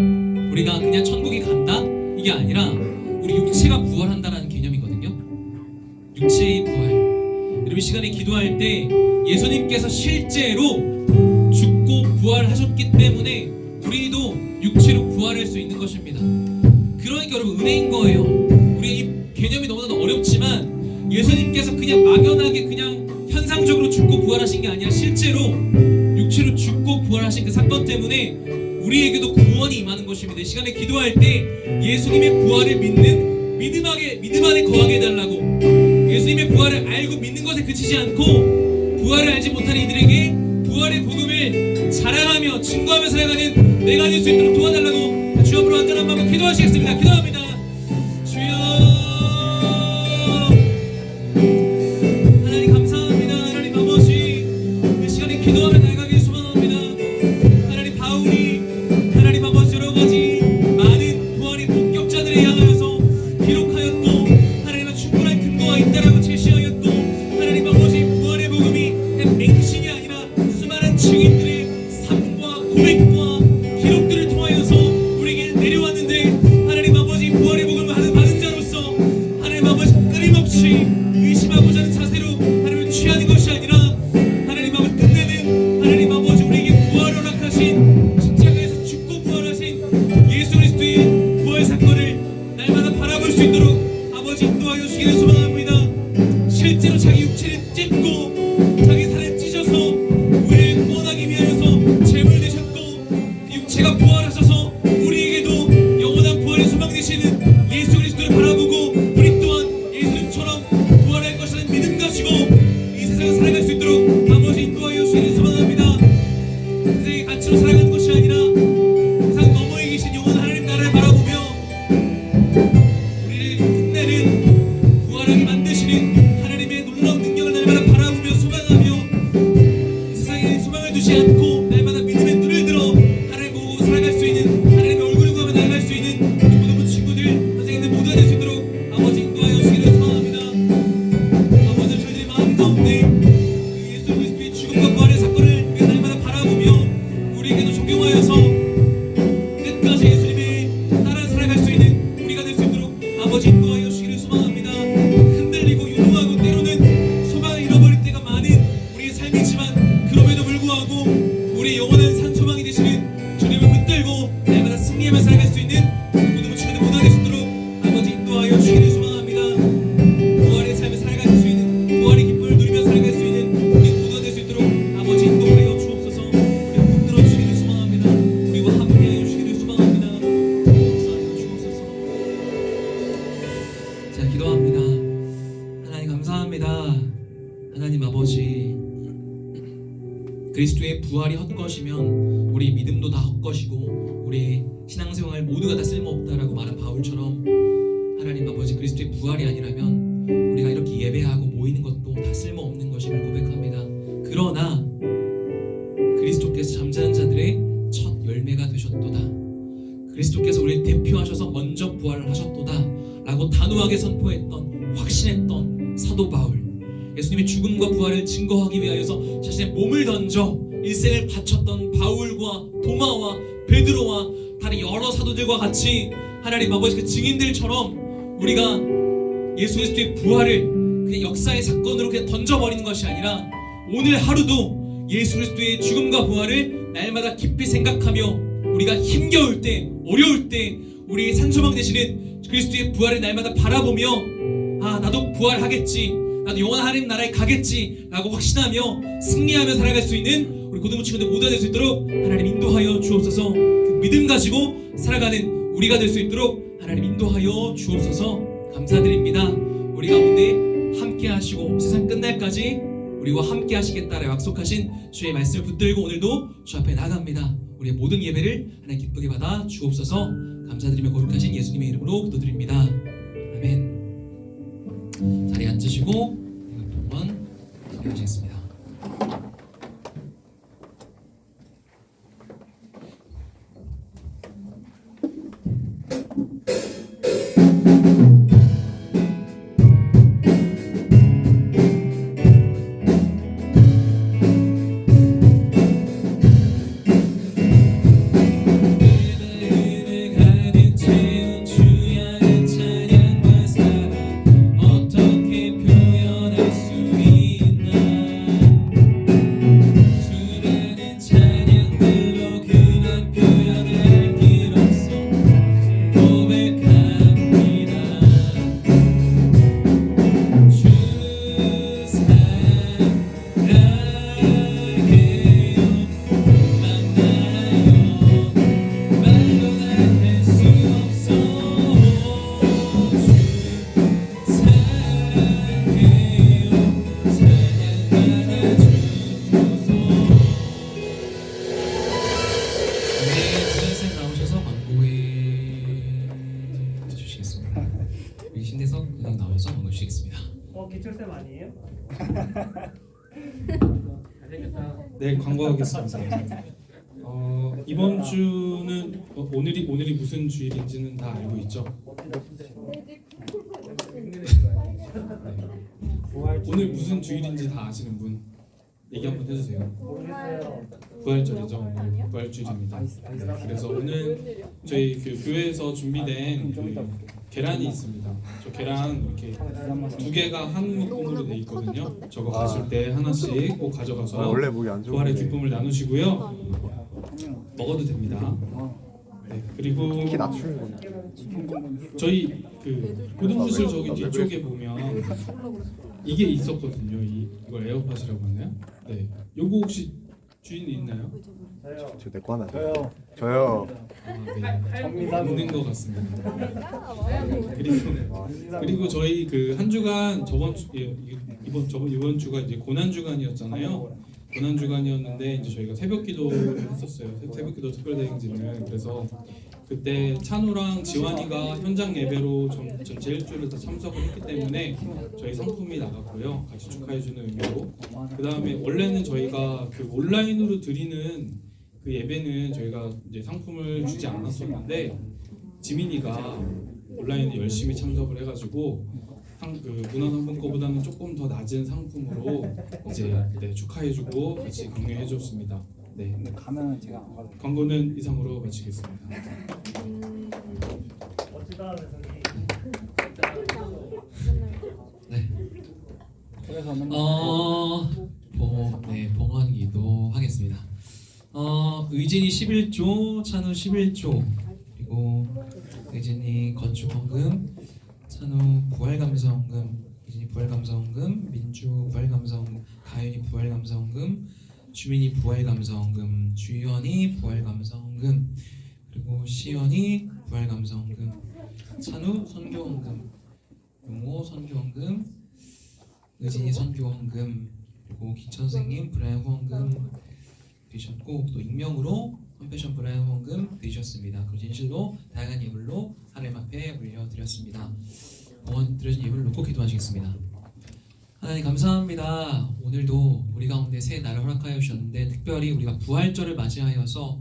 S4: 우리가 그냥 천국에 간다 이게 아니라 우리 육체가 부활한다라는 개념이거든요. 육체의 부활. 여러분 이 시간에 기도할 때 예수님께서 실제로 죽고 부활하셨기 때문에 우리도 육체로 부활할 수 있는 것입니다. 그러니까 여러분 은혜인 거예요. 우리 이 개념이 너무나도 어렵지만 예수님께서 그냥 막연하게 그냥 현상적으로 죽고 부활하신 게 아니라 실제로 육체로 죽고 부활하신 그 사건 때문에 우리에게도 구원이 임하는 것입니다. 이 시간에 기도할 때 예수님의 부활을 믿는 믿음 안에 거하게 해달라고, 예수님의 부활을 알고 믿는 것에 그치지 않고 부활을 알지 못하는 이들에게 부활의 복음을 자랑하며 증거하며 살아가는 내가 될 수 있도록 도와달라고 주 앞으로 간절한 마음으로 기도하시겠습니다. 기도합니다. 주여 하나님 감사합니다. 하나님 아버지 이 시간에 기도하며 나아가길 소망합니다. 하나님 바울이 하나님 아버지 여러 가지 많은 부활의 목격자들에 향하여서 기록하였고 하나님의 충분한 근거가 있다라고 제시하였고 하나님 아버지 부활의 복음이 맹신이 아니라 수많은 증인들의 삶과 고백과 기록들을 통하여서 우리에게 내려왔는데 하나님 아버지 부활의 복음을 받은 자로서 하나님 아버지 끊임없이 의심하고자 하는 자세로 하나님을 취하는 것이 아니라 하나님 아버지 끝내는 하나님 아버지 우리에게 부활을 허락하신 십자가에서 죽고 부활하신 예수 그리스도의 부활 사건을 날마다 바라볼 수 있도록 아버지 인도하여 주시기를 소망합니다. 실제로 자기 육체를 찢고 자기 살을 찢어서 우리를 구원하기 위하여서 제물 되셨고 육체가 부활하셔서 우리에게도 영원한 부활의 소망 되시는 예수 그리스도를 바라보고 우리 또한 예수님처럼 부활할 것이라는 믿음 가지고 이 세상을 살아갈 수 있도록 아버지 인도하여 주시기를 소망합니다. 세상의 가치로 살아가는 것이 아니라 세상 너머에 계신 영원한 하나님 나라를 바라보며 우리를 끝내는 부활하게 만드시는 하나님의 놀라운 능력을 날마다 바라보며 소망하며 이 세상에 소망을 두지 않고 날마다 믿음의 눈을 들어 하나님 보고 살아갈 수 있는 하나님의 얼굴을 구하며 나아갈 수 있는 모든 친구들 선생님들 모두가 될 수 있도록 아버지 인도하여 주시기를 소망합니다. 아버지 저희들의 마음 가운데 그 예수 그리스도의 죽음과 부활의 사건을 우리가 날마다 바라보며 우리에게도 적용하여서 끝까지 예수님의 따라 살아갈 수 있는 우리가 될 수 있도록 아버지 인도하여 주시기를 소망합니다. 흔들리고 요동하고 때로는 소망을 잃어버릴 때가 많은 우리의 삶이지만 그럼에도 불구하고 우리의 영원한 산소망이 되시는 주님을 붙들고 날마다 승리하며 살아갈 수 있는 모든 친구들 모두가 될 수 있도록 아버지 인도하여 주시기를 소망합니다. 부활의 삶을 살아갈 수 있는 부활의 기쁨을 누리며 살아갈 수 있는 우리 모두가 될 수 있도록 아버지 인도하여 주옵소서. 우리 붙들어 주시기를 소망합니다. 우리와 함께하여 주시기를 소망합니다. 역사하여 주옵소서. 자 기도합니다. 하나님 감사합니다. 하나님 아버지 그리스도의 부활이 헛것이면 우리 믿음도 다 헛것이고 우리의 신앙생활 모두가 다 쓸모없다라고 말한 바울처럼 하나님 아버지 그리스도의 부활이 아니라면 우리가 이렇게 예배하고 모이는 것도 다 쓸모없는 것임을 고백합니다. 그러나 그리스도께서 잠자는 자들의 첫 열매가 되셨도다. 그리스도께서 우리를 대표하셔서 먼저 부활을 하셨도다 라고 단호하게 선포했던 확신했던 사도 바울, 예수님의 죽음과 부활을 증거하기 위하여서 자신의 몸을 던져 일생을 바쳤던 바울과 도마와 베드로와 다른 여러 사도들과 같이 하나님 아버지 그 증인들처럼 우리가 예수 그리스도의 부활을 그냥 역사의 사건으로 그냥 던져버리는 것이 아니라 오늘 하루도 예수 그리스도의 죽음과 부활을 날마다 깊이 생각하며 우리가 힘겨울 때 어려울 때 우리의 산소망 되시는 그리스도의 부활을 날마다 바라보며 아 나도 부활하겠지, 나도 영원한 하나님 나라에 가겠지 라고 확신하며 승리하며 살아갈 수 있는 우리 고등부 친구들 모두가 될 수 있도록 하나님 인도하여 주옵소서. 그 믿음 가지고 살아가는 우리가 될 수 있도록 하나님 인도하여 주옵소서. 감사드립니다. 우리 가운데 함께 하시고 세상 끝날까지 우리와 함께 하시겠다라고 약속하신 주의 말씀을 붙들고 오늘도 주 앞에 나갑니다. 우리의 모든 예배를 하나님 기쁘게 받아 주옵소서. 감사드리며 거룩하신 예수님의 이름으로 기도드립니다. 아멘. 자리에 앉으시고 동안 기도하시겠습니다. 은행 나와서 언급시키겠습니다.
S5: 기철쌤 아니에요?
S6: 네, 광고하겠습니다. 이번 주는 오늘이 무슨 주일인지는 다 알고 있죠? 오늘 무슨 주일인지 다 아시는 분 얘기 한번 해주세요.
S5: 모르겠어요.
S6: 부활절이죠. 오늘 부활주일입니다. 그래서 오늘 저희 그 교회에서 준비된 그 계란이 있습니다. 저 계란 이렇게 두 개가 한 묶음으로 돼 있거든요. 저거 가실 때 하나씩 꼭 가져가서
S1: 원래 목이 안
S6: 부활의
S1: 좋은데
S6: 기쁨을 나누시고요. 먹어도 됩니다. 네, 그리고
S1: 키 낮추는 건데
S6: 저희 그 고등부실 저기 뒤쪽에 보면 이게 있었거든요. 이걸 에어팟이라고 하나요? 네. 요거 혹시 주인이 있나요?
S5: 저요.
S1: 저 내 거 하나 저요
S6: 아, 네. 없는 것 같습니다. 그리고 저희 그 한 주간 이번 주가 이제 고난 주간이었잖아요. 고난 주간이었는데 이제 저희가 새벽기도를 했었어요. 새벽기도 특별대행진을. 그래서 그때 찬우랑 지환이가 현장 예배로 전체 일주일을 다 참석을 했기 때문에 저희 상품이 나갔고요. 같이 축하해주는 의미로. 그 다음에 원래는 저희가 그 온라인으로 드리는 그 예배는 저희가 이제 상품을 주지 않았었는데 지민이가 온라인에 열심히 참석을 해가지고 그 문화상품권보다는 조금 더 낮은 상품으로 이제 축하해주고 같이 격려해줬습니다. 네.
S7: 근데 가면은 제가 안 가도
S6: 광고는 이상으로 마치겠습니다.
S5: 멋지다 배선이.
S4: 네.
S7: 그래서 맨날
S4: 봉헌기도 하겠습니다. 의진이 11조, 찬우 11조, 그리고 의진이 건축헌금, 찬우 부활감사헌금, 의진이 부활감사헌금, 민주 부활감사헌금, 가윤이 부활감사헌금, 주민이 부활감사헌금, 주연이 부활감사헌금, 그리고 시연이 부활감사헌금, 찬우 선교헌금, 용호 선교헌금, 의진이 선교헌금, 그리고 기천 선생님 브라이언 후원금 드리셨고 또 익명으로 컴패션 브라이언 후원금 드리셨습니다. 그리고 진실로 다양한 예물로 하나님 앞에 올려드렸습니다. 드려진 예물을 놓고 기도하시겠습니다. 하나님 감사합니다. 오늘도 우리 가운데 새 날을 허락하여 주셨는데 특별히 우리가 부활절을 맞이하여서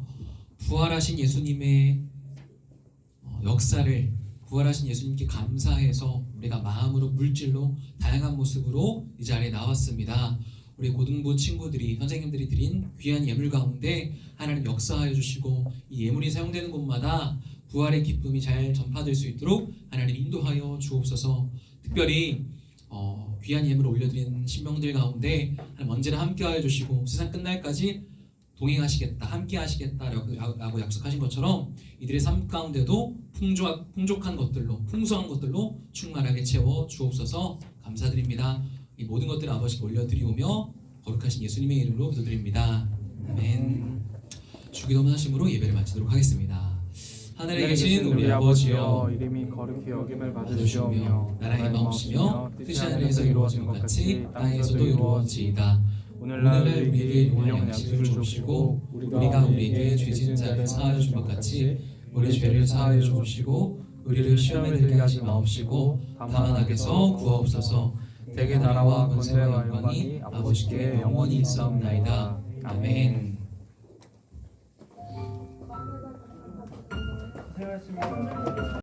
S4: 부활하신 예수님의 역사를 부활하신 예수님께 감사해서 우리가 마음으로 물질로 다양한 모습으로 이 자리에 나왔습니다. 우리 고등부 친구들이 선생님들이 드린 귀한 예물 가운데 하나님 역사하여 주시고 이 예물이 사용되는 곳마다 부활의 기쁨이 잘 전파될 수 있도록 하나님 인도하여 주옵소서. 특별히 귀한 예물을 올려드린 신명들 가운데 하나님 언제나 함께하여 주시고 세상 끝날까지 동행하시겠다, 함께하시겠다라고 약속하신 것처럼 이들의 삶 가운데도 풍족한 것들로, 풍성한 것들로 충만하게 채워 주옵소서. 감사드립니다. 이 모든 것들을 아버지께 올려드리오며 거룩하신 예수님의 이름으로 기도드립니다. 아멘. 주기도문 하심으로 예배를 마치도록 하겠습니다. 하늘에 계신 우리 아버지여,
S7: 이름이 거룩히 여김을
S4: 받으시오며
S7: 받으시오며
S4: 나라의 마음이시며 뜻이 하늘에서 이루어진 것 같이 땅에서도 이루어지이다. 오늘날 우리에게 용할 양식을 주옵시고 우리가 우리에게 죄진 자를 사하여 준 것 같이 우리 죄를 사하여 주옵시고 우리를 시험에 들게 하지 마옵시고 다만 악에서 구하옵소서. 대개 나라와 권세와 영광이 아버지께 영원히 있사옵나이다. 아멘.
S5: 고생하셨습니다.